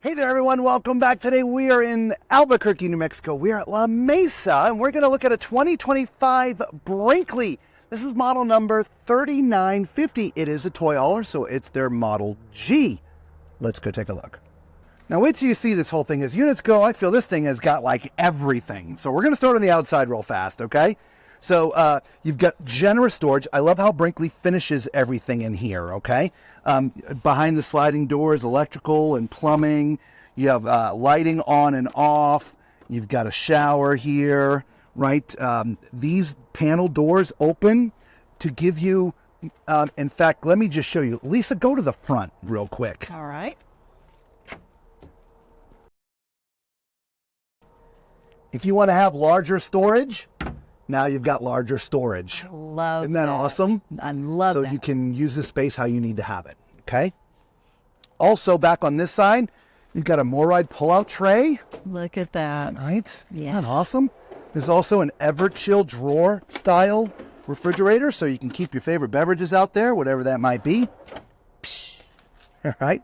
Hey there, everyone. Welcome back. Today we are in Albuquerque, New Mexico. We are at La Mesa, and we're going to look at a 2025 Brinkley. This is model number 3950. It is a toy hauler, so it's their Model G. Let's go take a look. Now, wait till you see this whole thing. As units go, I feel this thing has got like everything. So we're going to start on the outside real fast, okay? So you've got generous storage. I love how Brinkley finishes everything in here, okay? Behind the sliding doors, electrical and plumbing. You have lighting on and off. You've got a shower here, right? These panel doors open to give you, in fact, let me just show you. Lisa, go to the front real quick. All right. If you want to have larger storage, now you've got larger storage. I love Isn't that awesome? I love that. So you can use the space how you need to have it, okay? Also, back on this side, you've got a Moride pull-out tray. Look at that. Right? Yeah. Isn't that awesome? There's also an Everchill drawer style refrigerator, so you can keep your favorite beverages out there, whatever that might be. All right?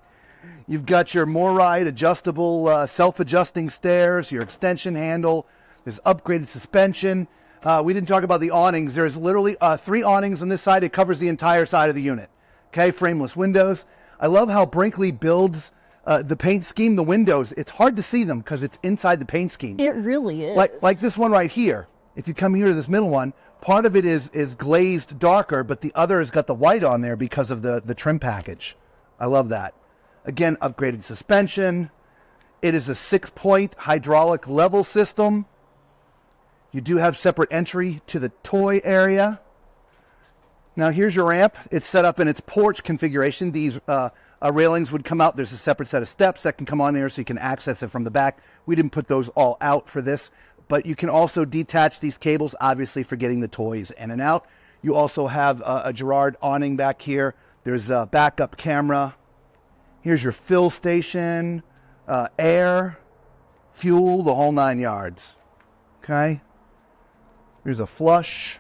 You've got your Moride adjustable, self-adjusting stairs, your extension handle. There's upgraded suspension. We didn't talk about the awnings. There's literally 3 awnings on this side. It covers the entire side of the unit. Okay, frameless windows. I love how Brinkley builds the paint scheme, the windows. It's hard to see them because it's inside the paint scheme. It really is. Like this one right here. If you come here to this middle one, part of it is glazed darker, but the other has got the white on there because of the trim package. I love that. Again, upgraded suspension. It is a 6-point hydraulic level system. You do have separate entry to the toy area. Now here's your ramp. It's set up in its porch configuration. These railings would come out. There's a separate set of steps that can come on there so you can access it from the back. We didn't put those all out for this, but you can also detach these cables, obviously for getting the toys in and out. You also have a Girard awning back here. There's a backup camera. Here's your fill station, air, fuel, the whole 9 yards. Okay. Here's a flush.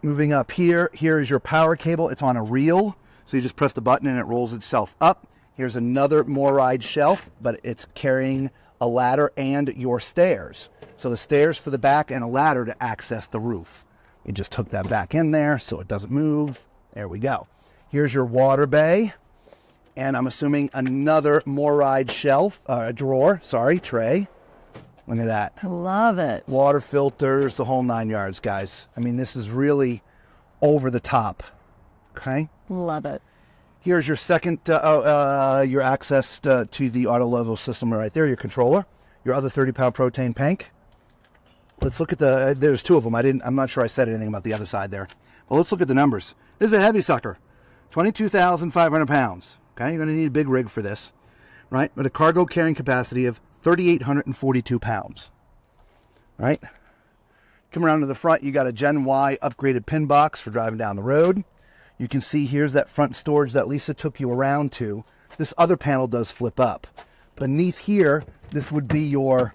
Moving up here, here is your power cable. It's on a reel, so you just press the button and it rolls itself up. Here's another Moride shelf, but it's carrying a ladder and your stairs. So the stairs for the back and a ladder to access the roof. You just hook that back in there so it doesn't move. There we go. Here's your water bay. And I'm assuming another Moride shelf, tray. Look at that. I love it. Water filters, the whole 9 yards, guys. I mean, this is really over the top. Okay? Love it. Here's your second, your access to the auto level system right there, your controller, your other 30-pound propane tank. Let's look at there's 2 of them. I'm not sure I said anything about the other side there. Well, let's look at the numbers. This is a heavy sucker, 22,500 pounds. Okay, you're going to need a big rig for this, right? But a cargo carrying capacity of 3,842 pounds, right? Come around to the front, you got a Gen Y upgraded pin box for driving down the road. You can see here's that front storage that Lisa took you around to. This other panel does flip up. Beneath here, this would be your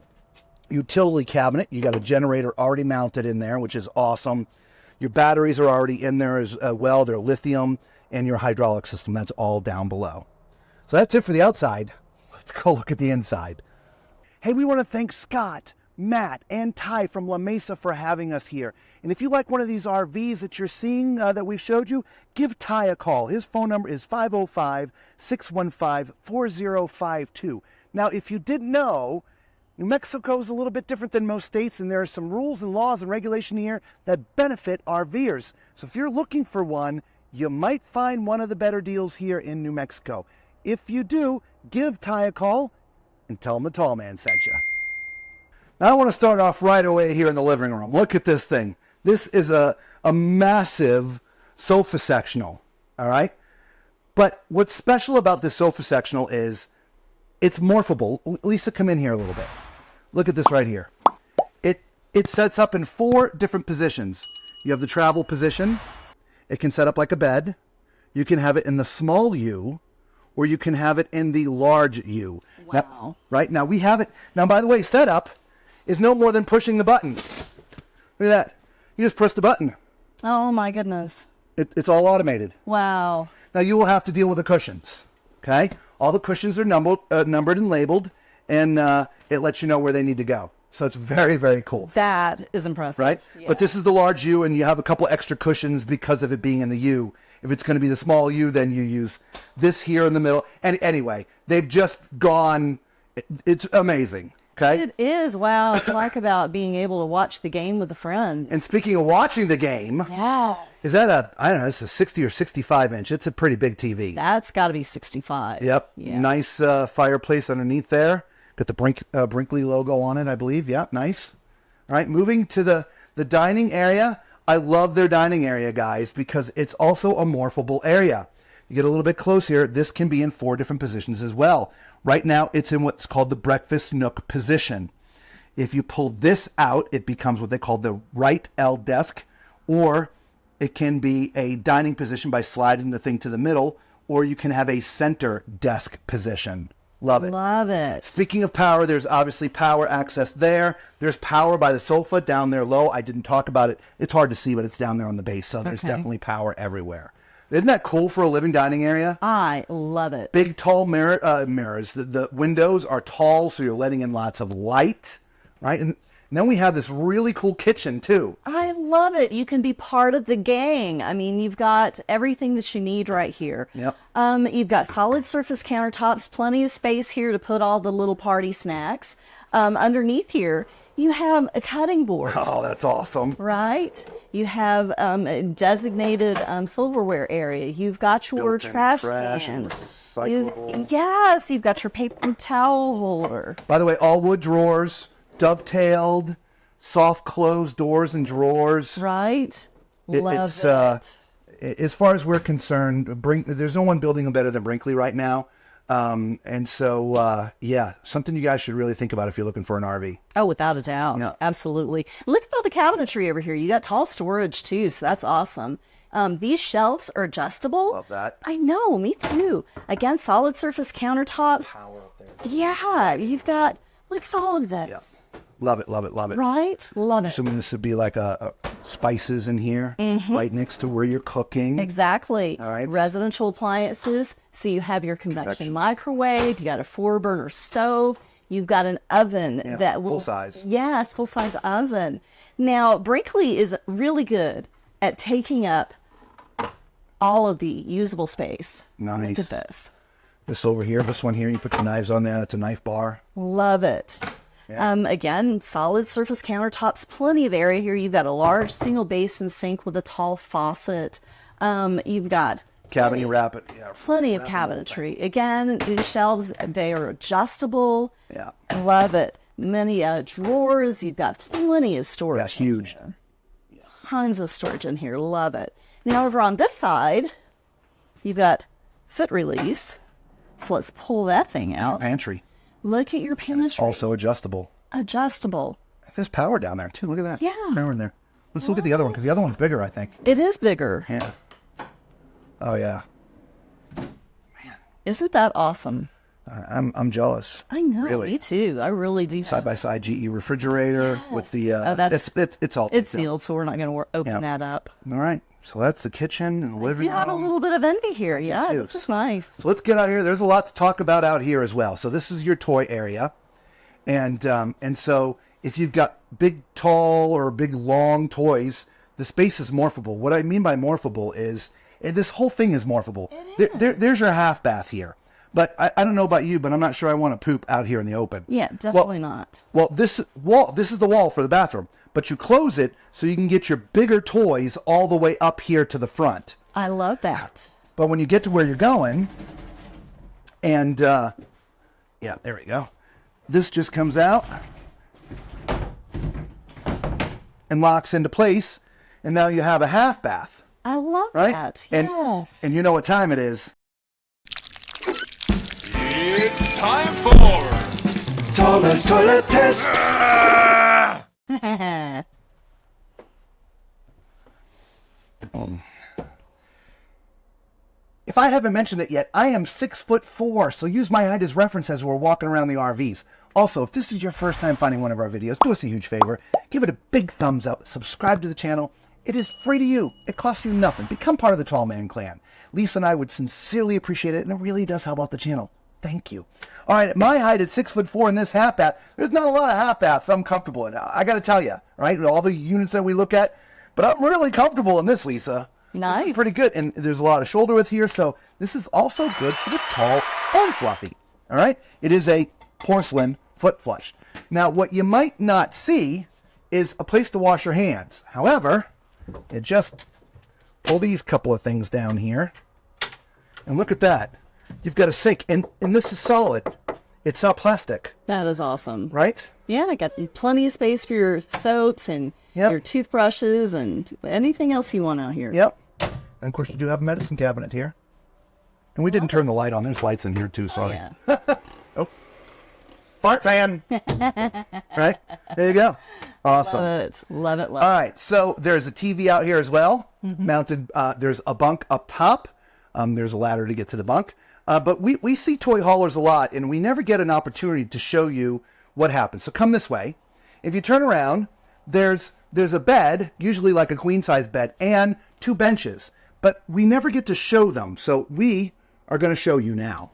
utility cabinet. You got a generator already mounted in there, which is awesome. Your batteries are already in there as well. They're lithium. And your hydraulic system, that's all down below. So that's it for the outside. Let's go look at the inside. Hey, we want to thank Scott, Matt, and Ty from La Mesa for having us here. And if you like one of these RVs that you're seeing that we've showed you, give Ty a call. His phone number is 505-615-4052. Now, if you didn't know, New Mexico is a little bit different than most states, and there are some rules and laws and regulation here that benefit RVers. So if you're looking for one, you might find one of the better deals here in New Mexico. If you do, give Ty a call and tell him the tall man sent you. Now I want to start off right away here in the living room. Look at this thing. This is a massive sofa sectional, all right? But what's special about this sofa sectional is it's morphable. Lisa, come in here a little bit. Look at this right here. It sets up in 4 different positions. You have the travel position. It can set up like a bed. You can have it in the small U, or you can have it in the large U. Wow. Now, right? Now we have it. Now, by the way, setup is no more than pushing the button. Look at that. You just press the button. Oh my goodness. It's all automated. Wow. Now you will have to deal with the cushions. Okay, all the cushions are numbered and labeled, and it lets you know where they need to go. So it's very, very cool. That is impressive. Right? Yeah. But this is the large U, and you have a couple extra cushions because of it being in the U. If it's going to be the small U, then you use this here in the middle. And anyway, they've just gone. It's amazing. Okay? It is. Wow. It's like about being able to watch the game with the friends. And speaking of watching the game, Yes. is that I don't know, it's a 60 or 65 inch. It's a pretty big TV. That's got to be 65. Yep. Yeah. Nice fireplace underneath there. Got the Brinkley logo on it, I believe. Yep, nice. All right, moving to the dining area. I love their dining area, guys, because it's also a morphable area. You get a little bit close here. This can be in 4 different positions as well. Right now, it's in what's called the breakfast nook position. If you pull this out, it becomes what they call the right L desk, or it can be a dining position by sliding the thing to the middle, or you can have a center desk position. Love it. Love it. Speaking of power, there's obviously power access there. There's power by the sofa down there low. I didn't talk about it. It's hard to see, but it's down there on the base, so there's definitely power everywhere. Isn't that cool for a living dining area? I love it. Big, tall mirrors. The windows are tall, so you're letting in lots of light, right? And then we have this really cool kitchen, too. I love it. You can be part of the gang. I mean, you've got everything that you need right here. Yep. You've got solid surface countertops, plenty of space here to put all the little party snacks. Underneath here, you have a cutting board. Oh, that's awesome. Right? You have a designated silverware area. You've got your Built-in trash trash, cans. recyclables. Yes, you've got your paper towel holder. By the way, all wood drawers, dovetailed, soft closed doors and drawers. Right? Love It's it. as far as we're concerned, there's no one building them better than Brinkley right now. And so, yeah, something you guys should really think about if you're looking for an RV. Oh, without a doubt. Yeah. Absolutely. Look at all the cabinetry over here. You got tall storage too, so that's awesome. These shelves are adjustable. Love that. I know, me too. Again, solid surface countertops. Power up there. Yeah, you've got, look at all of this. Yeah. Love it, love it, love it. Right? Love it. Assuming this would be like a spices in here, right next to where you're cooking. Exactly. All right. Residential appliances. So you have your convection microwave. You got a 4-burner stove. You've got an oven Yeah, that will full size. Yes, full size oven. Now Brinkley is really good at taking up all of the usable space. Nice. Look at this. This over here, this one here, you put your knives on there. That's a knife bar. Love it. Yeah. Again, solid surface countertops, plenty of area here. You've got a large single basin sink with a tall faucet. You've got Cabinet wrap it. Yeah. plenty of cabinetry. Again, these shelves, they are adjustable. Yeah. Love it. Many drawers. You've got plenty of storage. Yeah, huge. Tons of storage in here. Love it. Now over on this side, you've got foot release. So let's pull that thing out. Pantry. Look at your pantry. Also adjustable. Adjustable. There's power down there too. Look at that. Yeah. Power in there. Let's look at the other one because the other one's bigger, I think. It is bigger. Yeah. Oh yeah. Isn't that awesome? I'm jealous. I know. Really. Me too. I really do. Side by side GE refrigerator with the. Oh, that's- it's all. It's sealed, so we're not going to open Yeah. that up. All right. So that's the kitchen and the living You have a room. little bit of envy here. Yeah, too. this is nice. So let's get out here. There's a lot to talk about out here as well. So this is your toy area, and so if you've got big, tall or big, long toys, the space is morphable. What I mean by morphable is this whole thing is morphable. There's your half bath here, but I don't know about you, but I'm not sure I want to poop out here in the open. Yeah, definitely not. Well, this is the wall for the bathroom, but you close it so you can get your bigger toys all the way up here to the front. I love that. But when you get to where you're going, and yeah, there we go. This just comes out and locks into place, and now you have a half bath, I love right? that. And, Yes. and you know what time it is. It's time for Tallman's Toilet Test. If I haven't mentioned it yet, I am 6'4", so use my height as reference as we're walking around the RVs. Also, if this is your first time finding one of our videos, do us a huge favor. Give it a big thumbs up, subscribe to the channel, It is free to you. It costs you nothing. Become part of the Tall Man Clan. Lisa and I would sincerely appreciate it, and it really does help out the channel. Thank you. All right, at my height at 6'4" in this half bath, there's not a lot of half baths I'm comfortable in. I got to tell you, right? All the units that we look at, but I'm really comfortable in this, Lisa. Nice. This is pretty good, and there's a lot of shoulder width here, so this is also good for the tall and fluffy. All right, it is a porcelain foot flush. Now, what you might not see is a place to wash your hands. However, you just pull these couple of things down here, and look at that. You've got a sink, and this is solid. It's not plastic. That is awesome. Right? Yeah, I got plenty of space for your soaps and your toothbrushes and anything else you want out here. Yep. And of course, you do have a medicine cabinet here. And we didn't turn the light on. There's lights in here too, sorry. Yeah. Oh. Fart fan. Right? There you go. Awesome. Love it. Love it. Love All right. So there's a TV out here as well. Mounted. There's a bunk up top. There's a ladder to get to the bunk. But we see toy haulers a lot, and we never get an opportunity to show you what happens. So come this way. If you turn around, there's a bed, usually like a queen-size bed, and 2 benches. But we never get to show them, so we are going to show you now.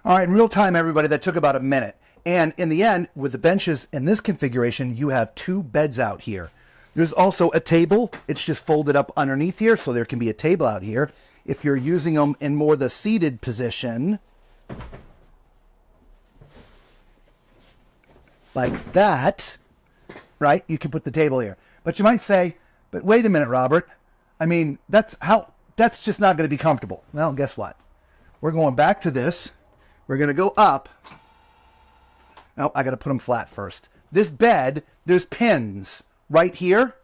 All right, in real time, everybody, that took about a minute. And in the end, with the benches in this configuration, you have 2 beds out here. There's also a table. It's just folded up underneath here, so there can be a table out here. If you're using them in more the seated position, like that, right, you can put the table here. But you might say, but wait a minute, Robert. I mean, that's just not going to be comfortable. Well, guess what? We're going back to this. We're going to go up. Oh, I got to put them flat first. This bed, there's pins right here.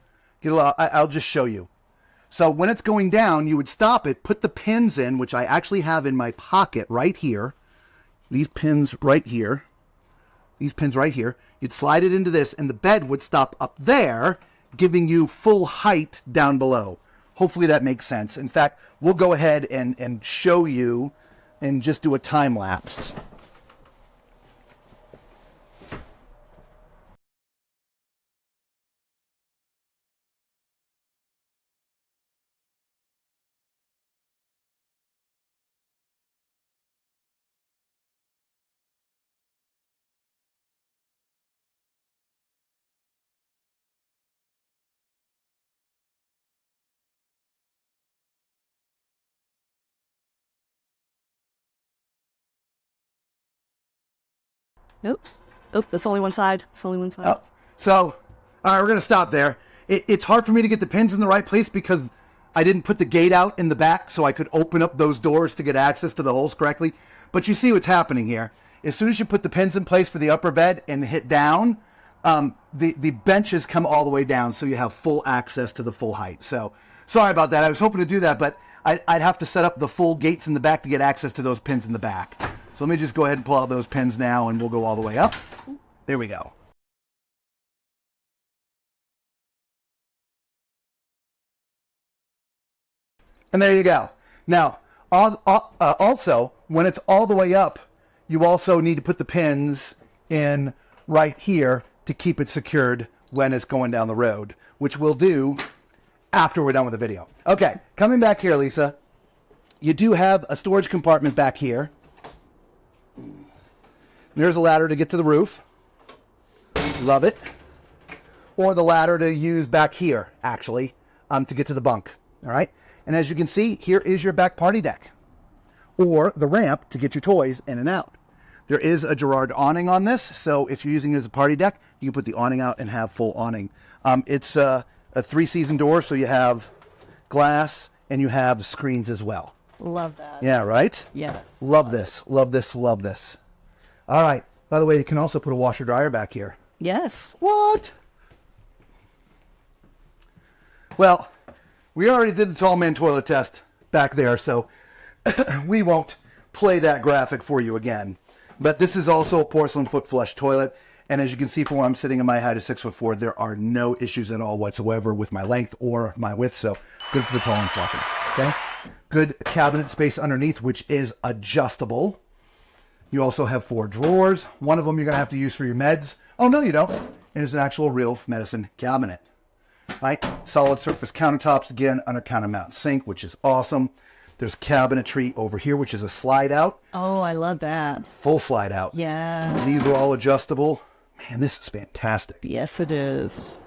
I'll just show you. So when it's going down, you would stop it, put the pins in, which I actually have in my pocket right here. These pins right here. These pins right here. You'd slide it into this, and the bed would stop up there, giving you full height down below. Hopefully that makes sense. In fact, we'll go ahead and show you and just do a time lapse. Nope. Oh, that's only one side. It's only one side. Oh, so, all right, we're going to stop there. It's hard for me to get the pins in the right place because I didn't put the gate out in the back so I could open up those doors to get access to the holes correctly. But you see what's happening here. As soon as you put the pins in place for the upper bed and hit down, the benches come all the way down so you have full access to the full height. So, sorry about that. I was hoping to do that, but I'd have to set up the full gates in the back to get access to those pins in the back. So let me just go ahead and pull out those pins now, and we'll go all the way up. There we go. And there you go. Now, also, when it's all the way up, you also need to put the pins in right here to keep it secured when it's going down the road, which we'll do after we're done with the video. Okay, coming back here, Lisa, you do have a storage compartment back here. There's a ladder to get to the roof. Love it. Or the ladder to use back here, actually, to get to the bunk. All right. And as you can see, here is your back party deck. Or the ramp to get your toys in and out. There is a Girard awning on this, so if you're using it as a party deck, you can put the awning out and have full awning. It's a 3-season door, so you have glass and you have screens as well. Love that. Yeah, right? Yes. Love this, love this, love this. All right. By the way, you can also put a washer dryer back here. Yes. What? Well, we already did the tall man toilet test back there, so we won't play that graphic for you again. But this is also a porcelain foot flush toilet. And as you can see from where I'm sitting in my height of 6'4", there are no issues at all whatsoever with my length or my width. So good for the tall and fluffy. Okay. Good cabinet space underneath, which is adjustable. You also have 4 drawers. One of them you're going to have to use for your meds. Oh, no, you don't. It is an actual real medicine cabinet. Right? Solid surface countertops, again, under countermount sink, which is awesome. There's cabinetry over here, which is a slide out. Oh, I love that. Full slide out. Yeah. These are all adjustable. Man, this is fantastic. Yes, it is.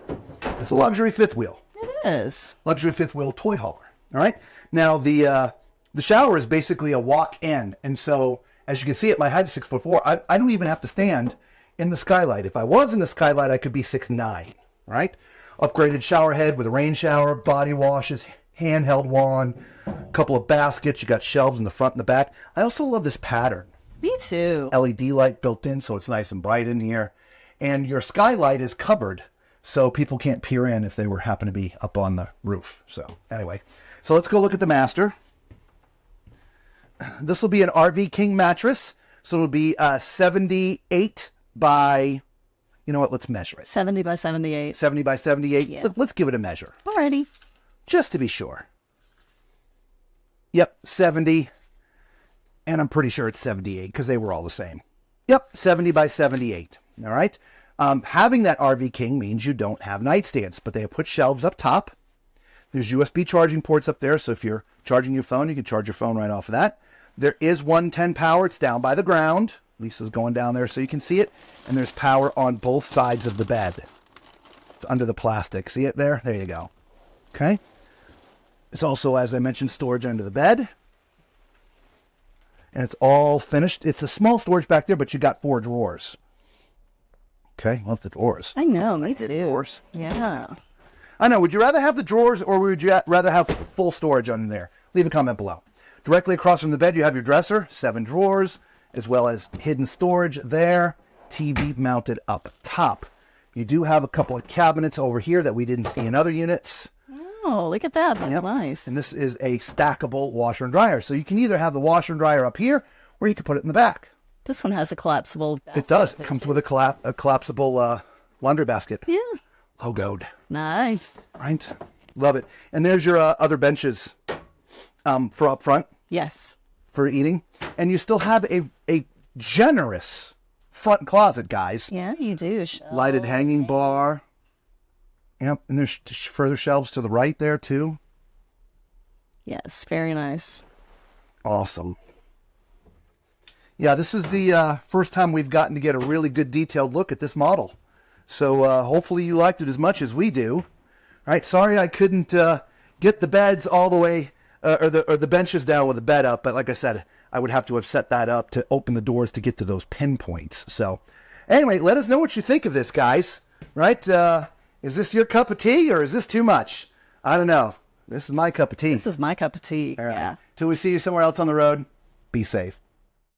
It's a luxury fifth wheel. It is. Luxury fifth wheel toy hauler. All right. Now, the shower is basically a walk-in. And so, as you can see at my height of 6'4", I don't even have to stand in the skylight. If I was in the skylight, I could be 6'9". Right? Upgraded shower head with a rain shower, body washes, handheld wand, a couple of baskets. You got shelves in the front and the back. I also love this pattern. Me too. LED light built in, so it's nice and bright in here. And your skylight is covered, so people can't peer in if they happen to be up on the roof. So anyway, so let's go look at the master. This will be an RV King mattress. So it'll be 78 by, you know what, let's measure it. 70 by 78. 70 by 78. Yeah. Let's give it a measure, Alrighty. just to be sure. Yep, 70. And I'm pretty sure it's 78 because they were all the same. Yep, 70 by 78. All right. Having that RV King means you don't have nightstands, but they have put shelves up top. There's USB charging ports up there, so if you're charging your phone, you can charge your phone right off of that. There is 110 power. It's down by the ground. Lisa's going down there so you can see it. And there's power on both sides of the bed. It's under the plastic. See it there? There you go. Okay. It's also, as I mentioned, storage under the bed. And it's all finished. It's a small storage back there, but you got 4 drawers. Okay, love the drawers. I know, me too. Drawers. Yeah. I know. Would you rather have the drawers or would you rather have full storage under there? Leave a comment below. Directly across from the bed, you have your dresser, 7 drawers, as well as hidden storage there. TV mounted up top. You do have a couple of cabinets over here that we didn't see in other units. Oh, look at that. That's Yep. nice. And this is a stackable washer and dryer. So you can either have the washer and dryer up here or you can put it in the back. This one has a collapsible basket. It does. It comes with a collapsible laundry basket. Yeah. Logoed. Nice. Right? Love it. And there's your other benches for up front Yes. for eating. And you still have a generous front closet, guys. Yeah, you do. Lighted hanging bar. Yep. And there's further shelves to the right there, too. Yes, very nice. Awesome. Yeah, this is the first time we've gotten to get a really good detailed look at this model. So hopefully you liked it as much as we do. All right, sorry I couldn't get the beds all the way, or the benches down with the bed up. But like I said, I would have to have set that up to open the doors to get to those pinpoints. So anyway, let us know what you think of this, guys. Right? Is this your cup of tea or is this too much? I don't know. This is my cup of tea. This is my cup of tea. All right. Yeah. Till we see you somewhere else on the road, be safe.